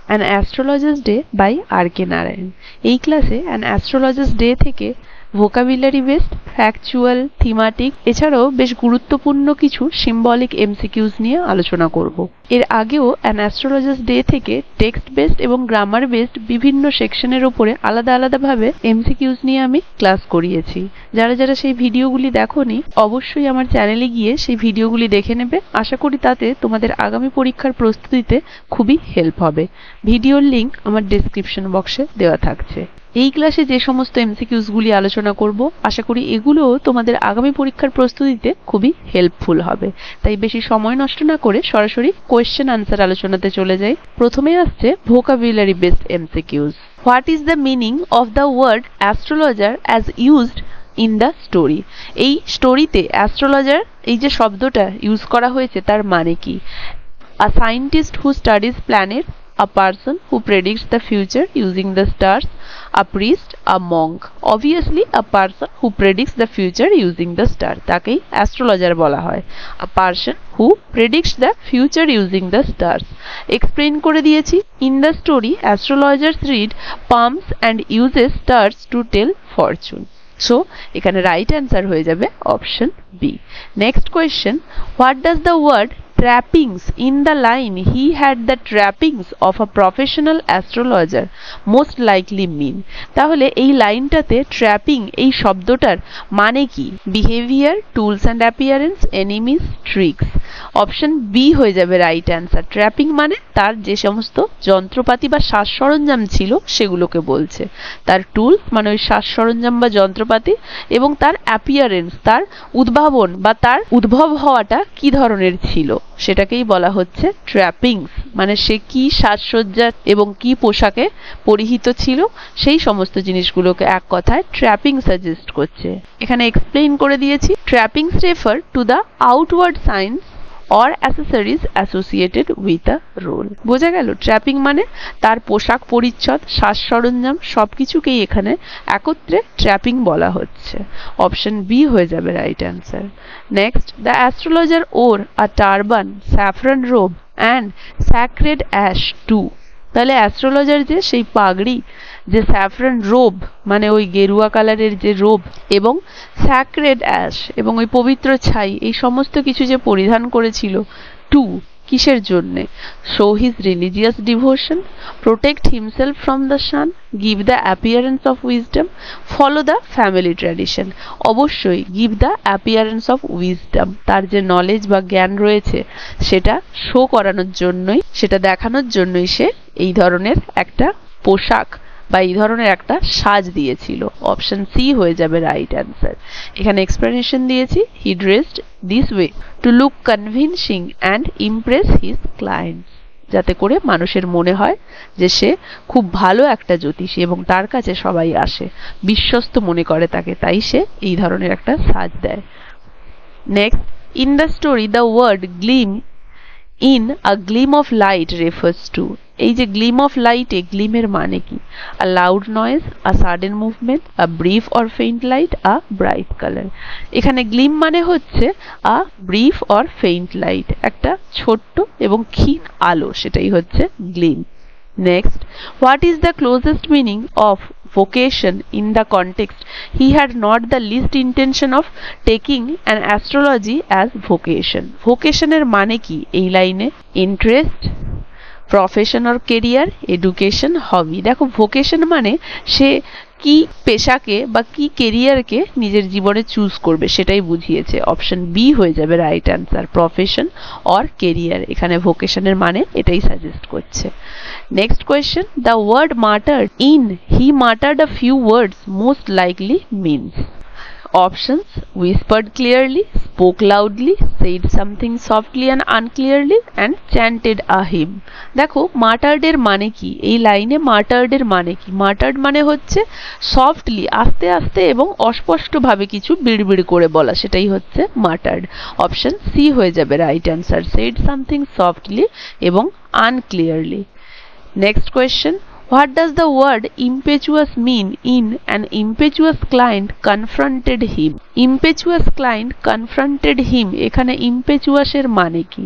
An astrologer's day by R K. Narayan. এই ক্লাসে an astrologer's day থেকে ভোকাবুলারি বেসড, ফ্যাকচুয়াল, থিমাটিক এছাড়াও বেশ গুরুত্বপূর্ণ কিছু সিম্বলিক এমসিকিউজ নিয়ে আলোচনা করব। এর আগেও অ্যান অ্যাস্ট্রোলজার্স ডে থেকে টেক্সট বেসড এবং গ্রামার বেসড বিভিন্ন সেকশনের উপরে আলাদা আলাদাভাবে এমসিকিউজ নিয়ে আমি ক্লাস করিয়েছি। যারা যারা সেই ভিডিওগুলি দেখোনি অবশ্যই আমার চ্যানেলে গিয়ে সেই ভিডিওগুলি দেখে নেবে। আশা করি তাতে তোমাদের আগামী পরীক্ষার প্রস্তুতিতে খুবই হেল্প হবে। ভিডিওর লিংক আমার ডেসক্রিপশন বক্সে দেওয়া থাকছে। এই ক্লাসে যে সমস্ত এমসিকিউজগুলি আলোচনা করব আশা করি এগুলোও তোমাদের আগামী পরীক্ষার প্রস্তুতিতে খুবই হেল্পফুল হবে। তাই বেশি সময় নষ্ট না করে সরাসরি কোয়েশ্চেন আনসার আলোচনাতে চলে যাই। প্রথমে আসছে vocabulary based MCQs. What is the meaning of the word astrologer as used in the story? এই স্টোরিতে অ্যাস্ট্রোলজার এই যে শব্দটা ইউজ করা হয়েছে তার মানে কি? আ scientist who studies planet, a person who predicts the future using the stars, a priest, a monk. Obviously a person who predicts the future using the star তাকেই অ্যাস্ট্রোলজার বলা হয়। a person who predicts the future using the stars explain করে দিয়েছি। in the story astrologers read palms and uses stars to tell fortune. So এখানে right answer হয়ে যাবে option B. Next question, what does the word trappings in the line he had the trappings of a professional astrologer most likely mean? তাহলে এই লাইনটাতে trapping এই শব্দটার মানে কি? Behaviour, tools and appearance, enemies, tricks. Option B হয়ে যাবে right answer. Trapping মানে তার যে সমস্ত যন্ত্রপাতি বা সাজ সরঞ্জাম ছিল সেগুলোকে বলছে। তার টুলস মানে ওই সাজ সরঞ্জাম বা যন্ত্রপাতি, এবং তার অ্যাপিয়ারেন্স তার উদ্ভাবন বা তার উদ্ভব হওয়াটা কি ধরনের ছিল সেটাকেই বলা হচ্ছে ট্র্যাপিংস। মানে সে কি সাজসজ্জা এবং কি পোশাকে পরিহিত ছিল সেই সমস্ত জিনিসগুলোকে এক কথায় ট্র্যাপিং সাজেস্ট করছে। এখানে এক্সপ্লেইন করে দিয়েছি। Trappings refer to the outward signs or accessories associated with a role. বোঝা গেল? ট্র্যাপিং মানে তার পোশাক পরিচ্ছদ, সাজ সরঞ্জাম সবকিছুকেই এখানে একত্রে ট্র্যাপিং বলা হচ্ছে। অপশন বি হয়ে যাবে right answer. Next, the astrologer wore a turban, saffron robe and sacred ash too. তাহলে অ্যাস্ট্রোলজার যে সেই পাগড়ি, যে স্যাফরন রোব মানে ওই গেরুয়া কালারের যে রোব, এবং স্যাক্রেড অ্যাশ এবং ওই পবিত্র ছাই, এই সমস্ত কিছু যে পরিধান করেছিল, টু কিসের জন্যে? Show his religious devotion, protect himself from the sun, give the appearance of wisdom, follow the family tradition. অবশ্যই give the appearance of wisdom, তার যে নলেজ বা জ্ঞান রয়েছে সেটা শো করানোর জন্যই, সেটা দেখানোর জন্যই সে এই ধরনের একটা পোশাক বা এই ধরনের একটা সাজ দিয়েছিল। অপশন সি হয়ে যাবে রাইট অ্যান্সার। এখানে এক্সপ্লেনেশন দিয়েছি, he dressed this way to look convincing and impress his clients, যাতে করে মানুষের মনে হয় যে সে খুব ভালো একটা জ্যোতিষী এবং তার কাছে সবাই আসে, বিশ্বস্ত মনে করে তাকে, তাই সে এই ধরনের একটা সাজ দেয়। Next, in the story the word gleam in a gleam of light refers to. এই যে গ্লিম অফ লাইটে গ্লিমের মানে কি? A loud noise, a sudden movement, a brief or faint light, a bright colour. এখানে গ্লিম মানে হচ্ছে a brief or faint light, একটা ছোট্ট এবং ক্ষীণ আলো, সেটাই হচ্ছে gleam. Next, what is the closest meaning of vocation in the context he had not the least intention of taking an astrology as vocation? vocation এর মানে কি এই লাইনে? Interest, profession or career, education, hobby. দেখো, vocation মানে সে কি পেশাকে বা কি কেরিয়ারকে নিজের জীবনে চুজ করবে সেটাই বুঝিয়েছে। অপশন বি হয়ে যাবে right answer, profession or career. এখানে ভোকেশনের মানে এটাই সাজেস্ট করছে। Next question, the word muttered in he muttered a few words most likely means. Options: whispered clearly, spoke loudly, said something softly and unclearly, and chanted a hymn. দেখো, মার্টার্ড এর মানে কি? এই লাইনে মার্টার্ড এর মানে কি? মার্টার্ড মানে হচ্ছে সফটলি, আস্তে আস্তে এবং অস্পষ্টভাবে কিছু বিড়বিড় করে বলা, সেটাই হচ্ছে মার্টার্ড। অপশন সি হয়ে যাবে right answer, said something softly এবং unclearly. Next question, What does the word impetuous mean in an impetuous client confronted him? Impetuous client confronted him, এখানে impetuous এর মানে কি?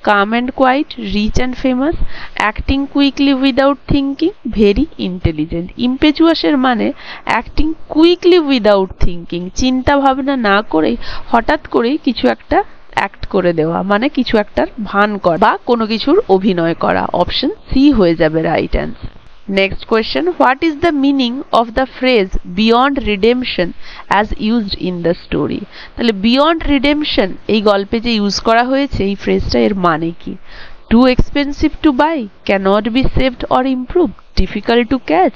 Calm and quiet, rich and famous, acting quickly without thinking, very intelligent. Impetuous এর মানে acting quickly without thinking, চিন্তা ভাবনা না করে হঠাৎ করে কিছু একটা অ্যাক্ট করে দেওয়া, মানে কিছু একটার ভান করা বা কোনো কিছুর অভিনয় করা। অপশন সি হয়ে যাবে right answer. Next question, what is the meaning of the phrase beyond redemption as used in the story? তাহলে বিয়ন্ড রিডেমশন এই গল্পে যে ইউজ করা হয়েছে এই ফ্রেজটা, এর মানে কি? Too expensive to buy, cannot be saved or improve, difficult to catch,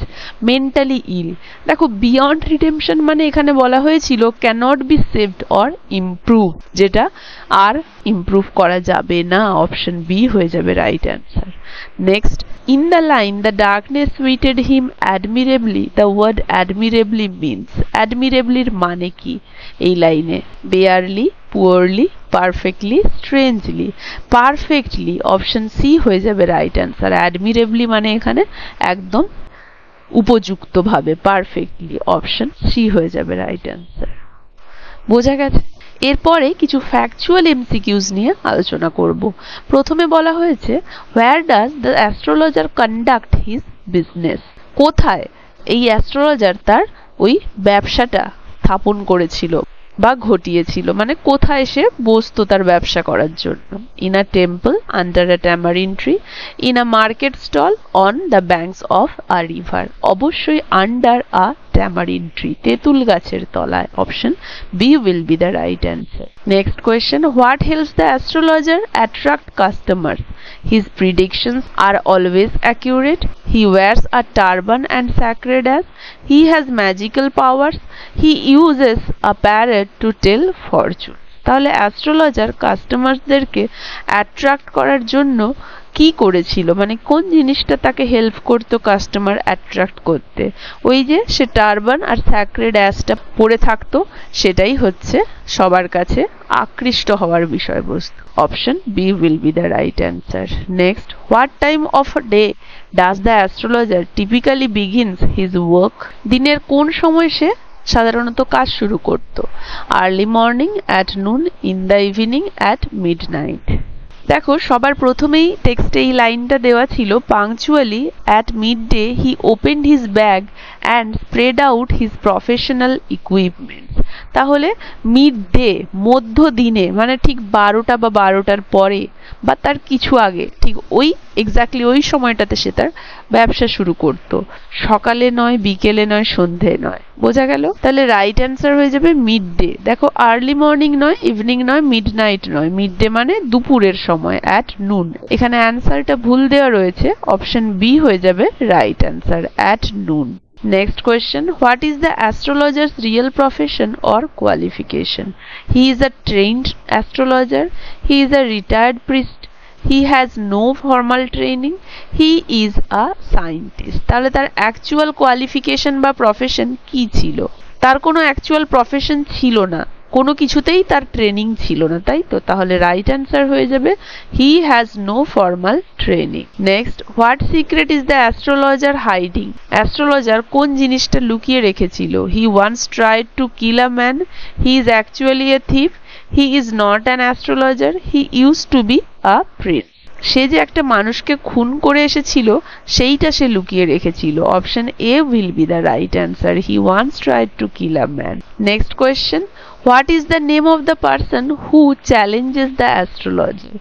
mentally ill. দেখো বিয়ন্ড রিডেমশন মানে এখানে বলা হয়েছিল cannot be saved or improve, যেটা আর ইমপ্রুভ করা যাবে না। অপশন বি হয়ে যাবে right answer. Next, in the line the darkness suited him admirably, the word admirably means, অ্যাডমিরেবলির মানে কি এই লাইনে? Barely, poorly, perfectly, strangely. Perfectly, option C হয়ে যাবে রাইট অ্যান্সার। অ্যাডমিরেবলি মানে এখানে একদম উপযুক্তভাবে, পারফেক্টলি, অপশন সি হয়ে যাবে রাইট অ্যান্সার। বোঝা গেছে? এরপরে কিছু ফ্যাকচুয়াল এমসিকিউজ নিয়ে আলোচনা করব। প্রথমে বলা হয়েছে, where does the astrologer conduct his business? কোথায় এই অ্যাস্ট্রোলজার তার ওই ব্যবসাটা স্থাপন করেছিল বা ঘটিয়েছিল, মানে কোথায় সে বসতো তার ব্যবসা করার জন্য? In a temple, under a tamarind tree, in a market stall, on the banks of a river. অবশ্যই আন্ডার আ ট্যামারিন ট্রি, তেঁতুল গাছের তলায়। Option B will be the right answer. Next question, what helps the astrologer attract customers? His predictions are always accurate. He wears a turban and sacred as. He has magical powers. He uses a parrot to tell fortune. তাহলে astrologer কাস্টমারদেরকে attract করার জন্য কি করেছিল, মানে কোন জিনিসটা তাকে help করতো কাস্টমার অ্যাট্রাক্ট করতে? ওই যে সে টারবান আর স্যাক্রেড অ্যাসটা পরে থাকতো, সেটাই হচ্ছে সবার কাছে আকৃষ্ট হওয়ার বিষয়বস্তু। Option B will be the right answer. Next, what time of day does the astrologer typically begins his work? দিনের কোন সময় সে সাধারণত কাজ শুরু করত? Early morning, at noon, in the evening, at midnight. দেখো সবার প্রথমেই টেক্সটে এই লাইনটা দেওয়া ছিল, punctually at midday he opened his bag and spread out his professional equipments. তাহলে মিড ডে, মধ্য দিনে, মানে ঠিক 12টা বা 12টার পরে বা তার কিছু আগে, ঠিক ওই এক্স্যাক্টলি ওই সময়টাতে সে তার ব্যবসা শুরু করত। সকালে নয়, বিকেলে নয়, সন্ধে নয়। বোঝা গেল? তাহলে রাইট অ্যান্সার হয়ে যাবে মিড ডে। দেখো আর্লি মর্নিং নয়, ইভিনিং নয়, মিডনাইট নয়, মিড ডে মানে দুপুরের সময়, অ্যাট নুন। এখানে অ্যান্সারটা ভুল দেওয়া রয়েছে, অপশন বি হয়ে যাবে right answer, at noon. Next question, what is the astrologer's real profession or qualification? He is a trained astrologer. He is a retired priest. He has no formal training. He is a scientist. তাহলে তার actual qualification বা profession কি ছিল? তার কোনো actual profession ছিল না, কোনো কিছুতেই তার ট্রেনিং ছিল না, তাই তো? তাহলে রাইট অ্যান্সার হয়ে যাবে he has no formal training. Next, what secret is the astrologer hiding? Astrologer কোন জিনিসটা লুকিয়ে রেখেছিল? He once tried to kill a man, he is actually a thief, he is not an astrologer, he use to be a prince. সে যে একটা মানুষকে খুন করে এসেছিল সেইটা সে লুকিয়ে রেখেছিল। Option A will be the right answer, he once tried to kill a man. Next question, what is the name of the person who challenges the astrologer?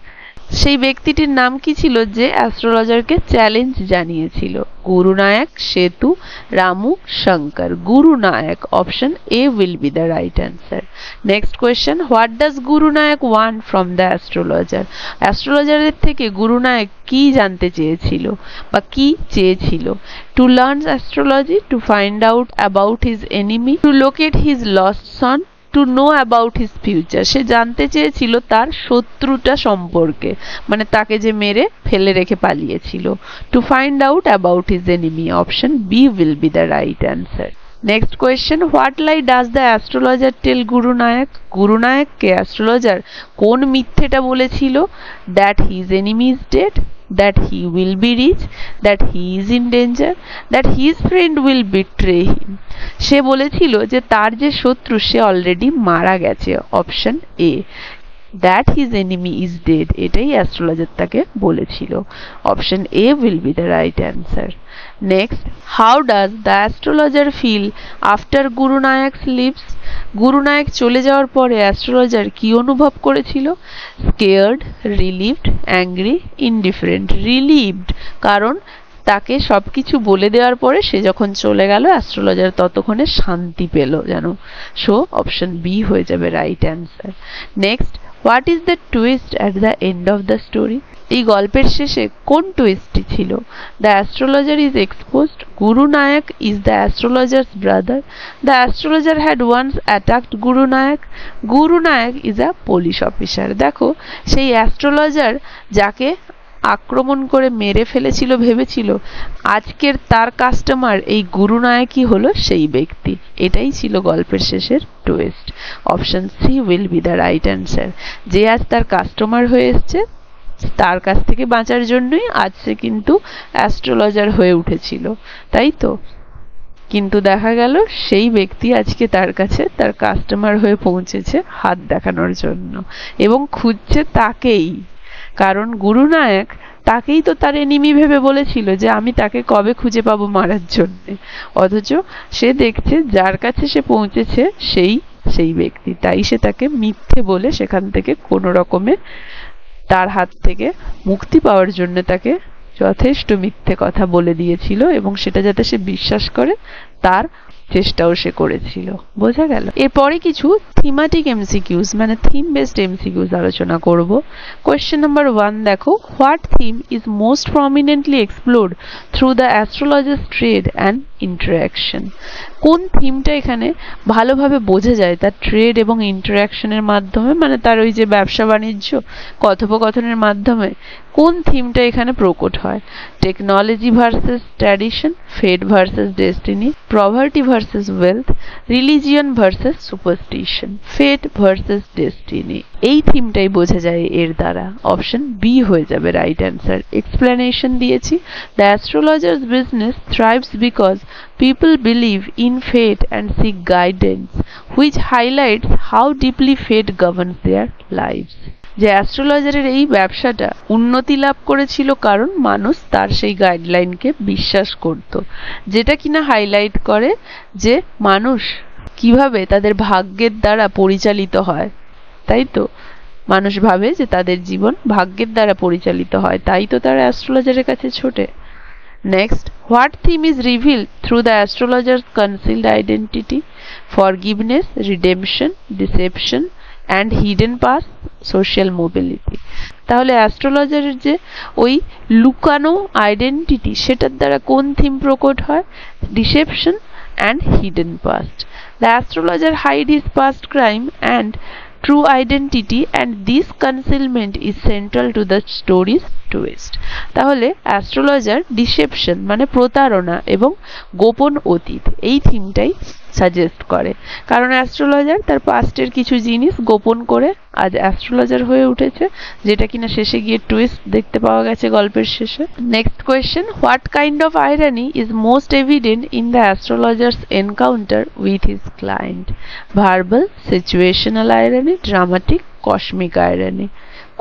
সেই ব্যক্তিটির নাম কি ছিল যে অ্যাস্ট্রোলজারকে চ্যালেঞ্জ জানিয়েছিল? গুরু নায়ক, সেতু, Ramu, Shankar. Guru Nayak, option A will be the right answer. Next question, what does Guru Nayak want from the astrologer? অ্যাস্ট্রোলজারের থেকে গুরু নায়ক কি জানতে চেয়েছিল বা কি চেয়েছিল? To learn astrology, to find out about his enemy, to locate his lost son, to know about his future. সে জানতে চেয়েছিল তার শত্রুটা সম্পর্কে, মানে তাকে যে মেরে ফেলে রেখে পালিয়েছিল। To find out about his enemy, option B will be the right answer. Next question, what lie does the astrologer tell Guru Nayak? Guru নায়ককে অ্যাস্ট্রোলজার কোন মিথ্যেটা বলেছিল? That his enemy is dead, that he will be rich, that he is in danger, that his friend will betray him. সে বলেছিল যে তার যে শত্রু সে already মারা গেছে, option A. that his enemy is dead এটাই অ্যাস্ট্রোলজার তাকে বলেছিল, option A will be the right answer. Next, how does the astrologer feel after Guru Nayak's leaves? গুরু নায়ক চলে যাওয়ার পরে অ্যাস্ট্রোলজার কি অনুভব করেছিল? scared, relieved, angry, indifferent. relieved কারণ তাকে সবকিছু বলে দেওয়ার পরে সে যখন চলে গেল অ্যাস্ট্রোলজার ততক্ষণে শান্তি পেল যেন, সো অপশন বি হয়ে যাবে right answer. Next, what is the twist at the end of the story? এই গল্পের শেষে কোন টুইস্টটি ছিল? The astrologer is exposed, Guru Nayak is the astrologer's brother, the astrologer had once attacked Guru Nayak, Guru Nayak is a police officer. দেখো, সেই astrologer যাকে আক্রমণ করে মেরে ফেলেছিল ভেবেছিল আজকের তার কাস্টমার এই গুরু নায়কই হলো সেই ব্যক্তি। এটাই ছিল গল্পের শেষের twist, option C will be the right answer. যে আজ তার কাস্টমার হয়ে এসছে তার কাছ থেকে বাঁচার জন্যই আজ সে কিন্তু অ্যাস্ট্রোলজার হয়ে উঠেছিল, তাই তো? কিন্তু দেখা গেল সেই ব্যক্তি আজকে তার কাছে তার কাস্টমার হয়ে পৌঁছেছে হাত দেখানোর জন্য এবং খুঁজছে তাকেই, কারণ গুরু নায়ক তাকেই তো তার এনিমি ভেবে বলেছিল যে আমি তাকে কবে খুঁজে পাবো মারার জন্য, অথচ সে দেখছে যার কাছে সে পৌঁছেছে সেই ব্যক্তি, তাই সে তাকে মিথ্যে বলে সেখান থেকে কোনো রকমে তার হাত থেকে মুক্তি পাওয়ার জন্য তাকে যথেষ্ট মিথ্যে কথা বলে দিয়েছিল এবং সেটা যাতে সে বিশ্বাস করে তার চেষ্টাও সে করেছিল। বোঝা গেল? এরপরে কিছু থিমাটিক এমসিকিউজ মানে থিম বেসড এমসিকিউজ আলোচনা করব। কোয়েশ্চেন নাম্বার 1 দেখো, what theme is most prominently explored through the astrologer's trade and interaction? কোন থিমটা এখানে ভালোভাবে বোঝা যায় তার ট্রেড এবং ইন্টারঅ্যাকশনের মাধ্যমে, মানে তার ওই যে ব্যবসা বাণিজ্য কথোপকথনের মাধ্যমে কোন থিমটা এখানে প্রকট হয়? Technology versus tradition, fate versus destiny, poverty versus wealth, religion versus superstition, fate versus destiny. এই থিমটাই বোঝা যায় এর দ্বারা, অপশন বি হয়ে যাবে রাইট অ্যান্সার। এক্সপ্লেনেশন দিয়েছি, the astrologers business থ্রাইভস because people believe in fate and seek guidance, which highlights how deeply fate governs their lives. যে অ্যাস্ট্রোলজারের এই ব্যবসাটা উন্নতি লাভ করেছিল কারণ মানুষ তার সেই গাইডলাইনকে বিশ্বাস করত, যেটা কিনা হাইলাইট করে যে মানুষ কিভাবে তাদের ভাগ্যের দ্বারা পরিচালিত হয়, তাই তো? মানুষ ভাবে যে তাদের জীবন ভাগ্যের দ্বারা পরিচালিত হয়, তাই তো তারা অ্যাস্ট্রোলজারের কাছে ছোটে। Next, what theme is revealed through the astrologer's concealed identity? Forgiveness, redemption, deception, and hidden past, social mobility. তাহলে অ্যাস্ট্রোলজারের যে ওই লুকানো আইডেন্টিটি সেটার দ্বারা কোন থিম প্রকট হয়? Deception and hidden past. The astrologer hide his past crime and true identity and this concealment is central to the story's twist. তাহলে অ্যাস্ট্রোলজার ডিসেপশন মানে প্রতারণা এবং গোপন অতীত এই থিমটাই সাজেস্ট করে, কারণ অ্যাস্ট্রোলজার তার পাস্টের কিছু জিনিস গোপন করে আজ অ্যাস্ট্রোলজার হয়ে উঠেছে, যেটা কিনা শেষে গিয়ে টুইস্ট দেখতে পাওয়া গেছে গল্পের শেষে। Next question, what kind of irony is most evident in the astrologer's encounter with his client? Verbal, situational irony, dramatic, cosmic irony.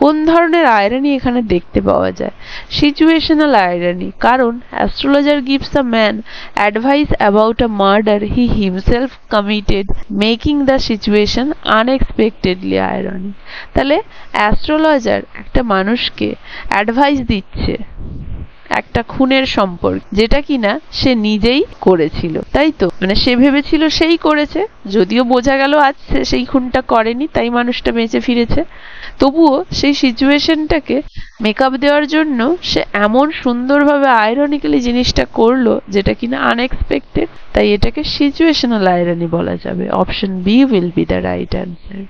কোন ধরনের আইরানি এখানে দেখতে পাওয়া যায়? সিচুয়েশনাল আইরানি, কারণ astrologer gives a man advice about a murder he himself committed making the situation unexpectedly irony. তাহলে astrologer একটা মানুষকে অ্যাডভাইস দিচ্ছে একটা খুনের সম্পর্ক, যেটা কিনা সে নিজেই করেছিল, তাই তো? মানে সে ভেবেছিল সেই করেছে, যদিও বোঝা গেল আজ সে সেই খুনটা করেনি, তাই মানুষটা বেঁচে ফিরেছে, তবুও সেই সিচুয়েশনটাকে মেকআপ দেওয়ার জন্য সে এমন সুন্দরভাবে আইরনিক্যালি জিনিসটা করলো যেটা কিনা আনএক্সপেক্টেড, তাই এটাকে সিচুয়েশনাল আইরনি বলা যাবে। Option B will be the right answer.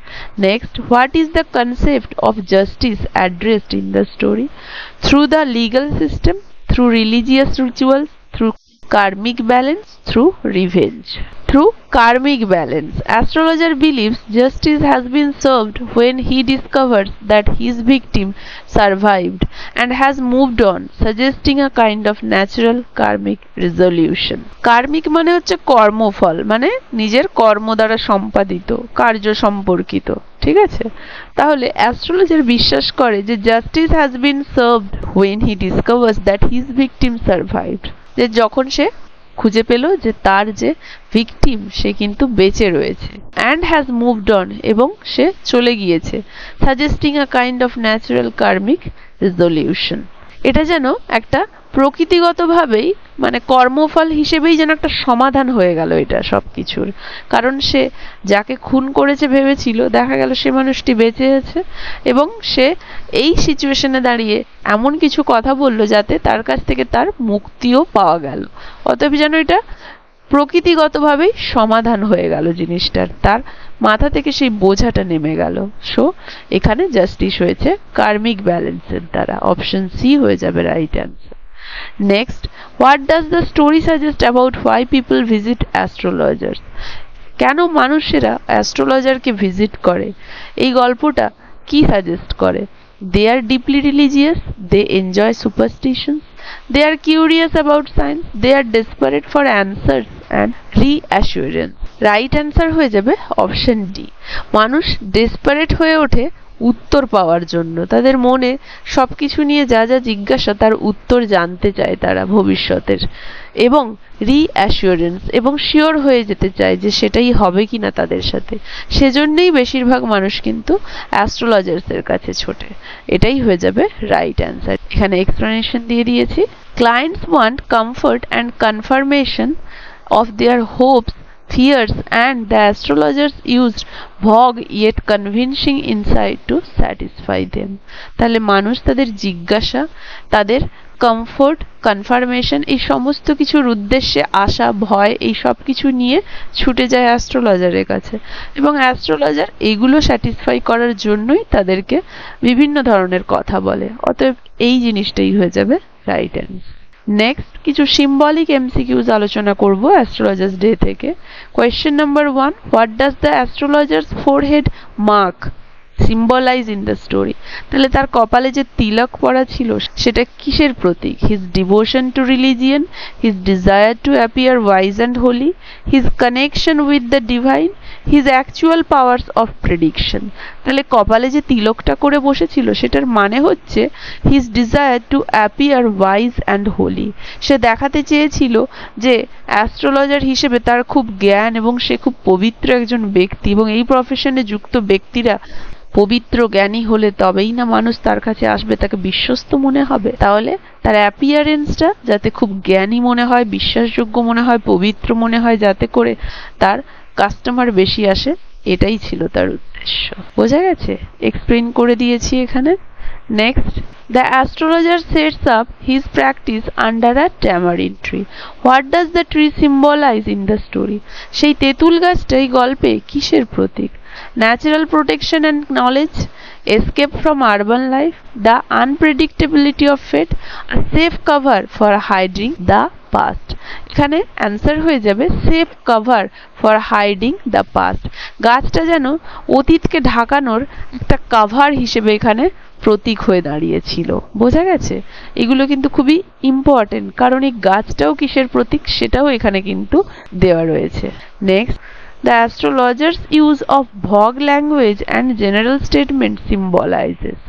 Next, what is the concept of justice addressed in the story? Through the legal system, through religious rituals, through karmic balance, through revenge. through karmic balance. Astrologer believes justice has been served when he discovers that his victim survived and has moved on, suggesting a kind of natural karmic resolution. Karmic মানে হচ্ছে কর্মফল, মানে নিজের কর্ম দ্বারা সম্পাদিত, কার্য সম্পর্কিত, ঠিক আছে? তাহলে অ্যাস্ট্রোলজার বিশ্বাস করে যে justice has been served when he discovers that his victim survived, যে যখন সে খুঁজে পেল যে তার যে ভিকটিম সে কিন্তু বেঁচে রয়েছে, and has moved on, এবং সে চলে গিয়েছে, suggesting a kind of natural karmic resolution. এটা যেন একটা প্রকৃতিগতভাবেই মানে কর্মফল হিসেবেই যেন একটা সমাধান হয়ে গেল এটা সবকিছুর। কারণ সে যাকে খুন করেছে ভেবেছিল, দেখা গেল সে মানুষটি বেঁচে আছে এবং সে এই সিচুয়েশনে দাঁড়িয়ে এমন কিছু কথা বলল যাতে তার কাছ থেকে তার মুক্তিও পাওয়া গেল। অতএব যেন এটা প্রকৃতিগতভাবেই সমাধান হয়ে গেল জিনিসটার, তার মাথা থেকে সেই বোঝাটা নেমে গেল। সো এখানে জাস্টিস হয়েছে কার্মিক ব্যালেন্সের দ্বারা। অপশন সি হয়ে যাবে right answer. Next, what does the story suggest about why people visit astrologers? কেন মানুষেরা অ্যাস্ট্রোলজারকে ভিজিট করে? এই গল্পটা কি সাজেস্ট করে? They are deeply religious, they enjoy superstitions, they are curious about science, they are desperate for answers and reassurance. Right answer হয়ে যাবে option D. মানুষ ডেসপারেট হয়ে ওঠে উত্তর পাওয়ার জন্য, তাদের মনে সবকিছু নিয়ে যা যা জিজ্ঞাসা তার উত্তর জানতে চায় তারা ভবিষ্যতের, এবং রিঅ্যাসিওরেন্স এবং শিওর হয়ে যেতে চায় যে সেটাই হবে কিনা তাদের সাথে। সেজন্যই বেশিরভাগ মানুষ কিন্তু অ্যাস্ট্রোলজার্সের কাছে ছোটে। এটাই হয়ে যাবে রাইট অ্যান্সার। এখানে এক্সপ্লেনেশন দিয়ে দিয়েছি। Clients want comfort and confirmation of their hopes, fears, and the astrologers used vague yet convincing insight to satisfy them. তাহলে মানুষ তাদের জিজ্ঞাসা, তাদের কমফোর্ট, কনফার্মেশন এই সমস্ত কিছুর উদ্দেশ্যে আশা, ভয় এই সব কিছু নিয়ে ছুটে যায় অ্যাস্ট্রোলজারের কাছে, এবং অ্যাস্ট্রোলজার এইগুলো স্যাটিসফাই করার জন্যই তাদেরকে বিভিন্ন ধরনের কথা বলে। অতএব এই জিনিসটাই হয়ে যাবে রাইট অ্যান্সার। নেক্সট কিছু সিম্বলিক এমসিকিউজ আলোচনা করব অ্যাস্ট্রোলজার্স ডে থেকে। Question number 1, what does the astrologer's forehead mark symbolize in the story? তাহলে তার কপালে যে তিলক পরা ছিল সেটা কিসের প্রতীক? His devotion to religion, his desire to appear wise and holy, his connection with the divine, his actual powers of prediction. তাহলে কপালে যে তিলকটা করে বসেছিল সেটার মানে হচ্ছে his desire to appear wise and holy. সে দেখাতে চেয়েছিল যে অ্যাস্ট্রোলজার হিসেবে তার খুব জ্ঞান এবং সে খুব পবিত্র একজন ব্যক্তি, এবং এই প্রফেশনে যুক্ত ব্যক্তিরা পবিত্র জ্ঞানী হলে তবেই না মানুষ তার কাছে আসবে, তাকে বিশ্বস্ত মনে হবে। তাহলে তার অ্যাপিয়ারেন্সটা যাতে খুব জ্ঞানী মনে হয়, বিশ্বাসযোগ্য মনে হয়, পবিত্র মনে হয়, যাতে করে তার কাস্টমার বেশি আসে, এটাই ছিল তার উদ্দেশ্য। বোঝা গেছে? এক্সপ্লেন করে দিয়েছি এখানে। Next, the astrologer sets up his practice under a tamarind tree. What does the tree symbolize in the story? সেই তেঁতুল গাছটা এই গল্পে কিসের প্রতীক? Natural protection and knowledge, escape from urban life, the unpredictability of fate, a safe cover for hiding the past. এখানে answer হয়ে যাবে safe cover for hiding the past. গাছটা যেন অতীতকে ঢাকানোর একটা কভার হিসেবে এখানে প্রতীক হয়ে দাঁড়িয়েছিল। বোঝা গেছে? এগুলো কিন্তু খুবই ইম্পর্টেন্ট, কারণ এই গাছটাও কিসের প্রতীক সেটাও এখানে কিন্তু দেওয়া রয়েছে। Next, the astrologer's use of vague language and general statements symbolizes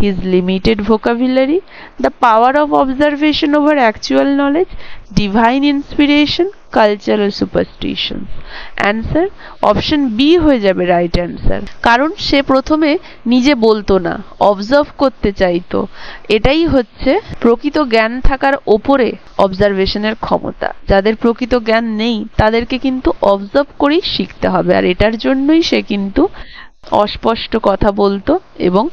his limited vocabulary, the power of observation over actual knowledge, divine inspiration, cultural superstitions. Answer option B হয়ে যাবে রাইট অ্যান্সার। কারণ সে প্রথমে নিজে বলতো না, অবজার্ভ করতে চাইতো। এটাই হচ্ছে প্রকৃত জ্ঞান থাকার ওপরে অবজারভেশনের ক্ষমতা। যাদের প্রকৃত জ্ঞান নেই তাদেরকে কিন্তু অবজার্ভ করেই শিখতে হবে, আর এটার জন্যই সে কিন্তু অস্পষ্ট কথা বলতো এবং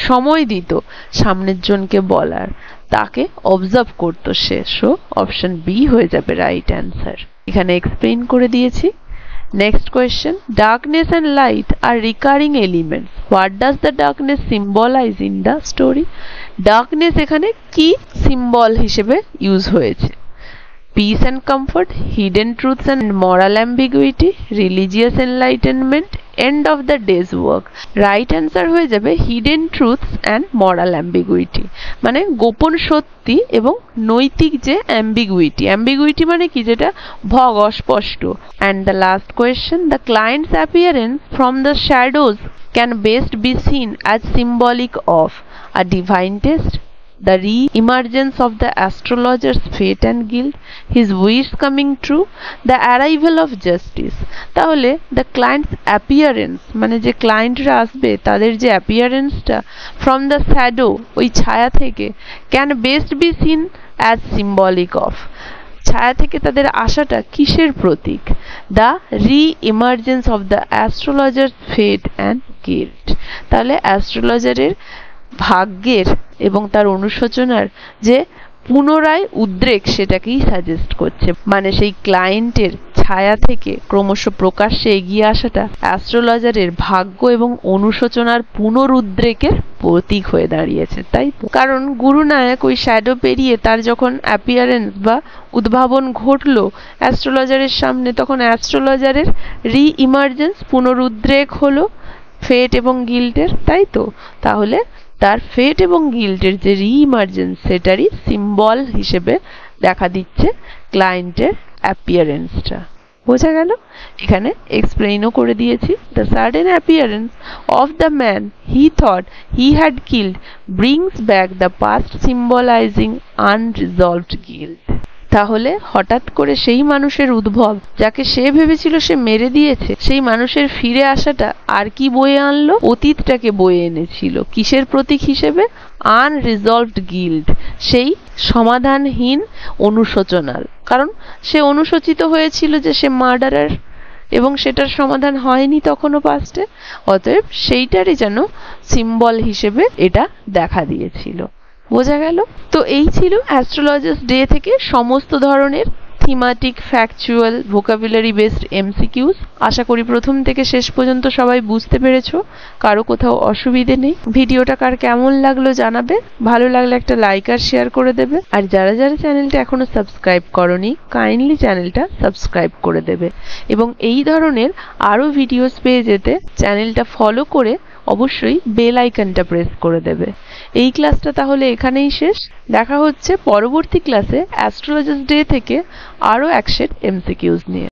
সময় দিত সামনের জনকে বলার, তাকে অবজার্ভ করতো সে। সো অপশন বি হয়ে যাবে রাইট অ্যান্সার। এখানে এক্সপ্লেইন করে দিয়েছি। Next question, darkness and light are recurring elements, what does the darkness symbolize in the story? Darkness এখানে কি সিম্বল হিসেবে ইউজ হয়েছে? Peace and comfort, hidden truths and moral ambiguity, religious enlightenment, end of the day's work. Right answer হয়ে যাবে hidden truths and moral ambiguity, মানে গোপন সত্যি এবং নৈতিক যে অ্যাম্বিগুইটি। অ্যাম্বিগুইটি মানে কি, যেটা ভগ, অস্পষ্ট। And the last question, the clients appearance from the shadows can best be seen as symbolic of a divine test, the re-emergence of the astrologer's fate and guilt, his wish coming true, the arrival of justice। তাহলে the client's appearance মানে যে ক্লায়েন্টরা আসবে তাদের যে অ্যাপিয়ারেন্সটা from the shadow ওই ছায়া থেকে can best be seen as symbolic of, ছায়া থেকে তাদের আশাটা কিসের প্রতীক? The reemergence of the astrologer fate and guilt. তাহলে অ্যাস্ট্রোলজারের ভাগ্যের এবং তার অনুশোচনার যে পুনরায় উদ্রেক সেটাকেই সাজেস্ট করছে, মানে সেই ক্লায়েন্টের ছায়া থেকে ক্রমশ প্রকাশ্যে এগিয়ে আসাটা অ্যাস্ট্রোলজারের ভাগ্য এবং অনুশোচনার পুনরুদ্রেকের প্রতীক হয়ে দাঁড়িয়েছে, তাই তো? কারণ গুরুনায়ক ওই শ্যাডো পেরিয়ে তার যখন অ্যাপিয়ারেন্স বা উদ্ভাবন ঘটলো অ্যাস্ট্রোলজারের সামনে, তখন অ্যাস্ট্রোলজারের রি ইমার্জেন্স পুনরুদ্রেক হলো ফেট এবং গিল্টের, তাই তো? তাহলে তার ফেট এবং গিল্টের যে রি ইমার্জেন্স সেটারই সিম্বল হিসেবে দেখা দিচ্ছে ক্লায়েন্টের অ্যাপিয়ারেন্সটা। বোঝা গেল? এখানে এক্সপ্লেইনও করে দিয়েছি। The sudden appearance of the man he thought he had killed brings back the past, symbolizing unresolved guilt. তাহলে হঠাৎ করে সেই মানুষের উদ্ভব যাকে সে ভেবেছিল সে মেরে দিয়েছে, সেই মানুষের ফিরে আসাটা আর কি বয়ে আনলো? অতীতটাকে বয়ে এনেছিল। কিসের প্রতীক হিসেবে? আনরিজলভড গিল্ট, সেই সমাধানহীন অনুশোচনার। কারণ সে অনুশোচিত হয়েছিল যে সে মার্ডারার, এবং সেটার সমাধান হয়নি তখনও পাস্টে। অতএব সেইটারই যেন সিম্বল হিসেবে এটা দেখা দিয়েছিল। বোঝা গেল? তো এই ছিল অ্যাস্ট্রোলজার্স ডে থেকে সমস্ত ধরনের thematic, factual, vocabulary based MCQs. আশা করি প্রথম থেকে শেষ পর্যন্ত সবাই বুঝতে পেরেছো, কারো কোথাও অসুবিধে নেই। ভিডিওটা কার কেমন লাগলো জানাবে, ভালো লাগলে একটা লাইক আর শেয়ার করে দেবে। আর যারা যারা চ্যানেলটা এখনো সাবস্ক্রাইব করনি, কাইন্ডলি চ্যানেলটা সাবস্ক্রাইব করে দেবে, এবং এই ধরনের আরো ভিডিওস পেয়ে যেতে চ্যানেলটা ফলো করে অবশ্যই বেল আইকনটা প্রেস করে দেবে। এই ক্লাসটা তাহলে এখানেই শেষ। দেখা হচ্ছে পরবর্তী ক্লাসে অ্যাস্ট্রোলজার্স ডে থেকে আরো এক সেট এমসিকিউস নিয়ে।